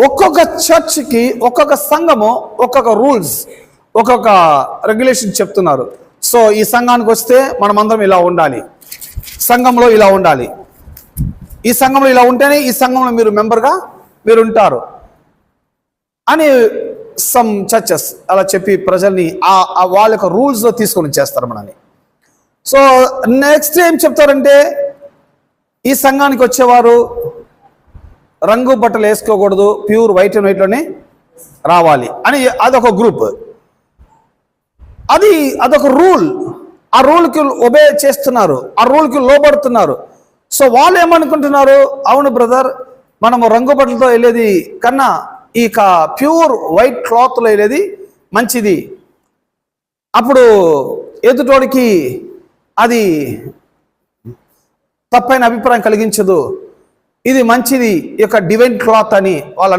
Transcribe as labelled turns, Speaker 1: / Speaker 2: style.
Speaker 1: ఒక్కొక్క చర్చ్కి ఒక్కొక్క సంఘము ఒక్కొక్క రూల్స్ ఒక్కొక్క రెగ్యులేషన్ చెప్తున్నారు. సో ఈ సంఘానికి వస్తే మనమందరం ఇలా ఉండాలి, సంఘంలో ఇలా ఉండాలి, ఈ సంఘంలో ఇలా ఉంటేనే ఈ సంఘంలో మీరు మెంబర్గా మీరు ఉంటారు అని సమ్ చర్చెస్ అలా చెప్పి ప్రజల్ని వాళ్ళ యొక్క రూల్స్లో తీసుకొని చేస్తారు మనని. సో నెక్స్ట్ ఏం చెప్తారంటే, ఈ సంఘానికి వచ్చేవారు రంగు బట్టలు వేసుకోకూడదు, ప్యూర్ వైట్ అండ్ వైట్లోనే రావాలి అని అదొక గ్రూప్, అదొక రూల్. ఆ రూల్కి ఒబే చేస్తున్నారు, ఆ రూల్కి లోబడుతున్నారు. సో వాళ్ళు ఏమనుకుంటున్నారు, అవును బ్రదర్, మనము రంగు బట్టలతో వెళ్ళేది కన్నా ఈ ప్యూర్ వైట్ క్లాత్లో వెళ్ళేది మంచిది, అప్పుడు ఎదుటోడికి అది తప్పైన అభిప్రాయం కలిగించదు, ఇది మంచిది, ఈ యొక్క డివైన్ క్లాత్ అని వాళ్ళు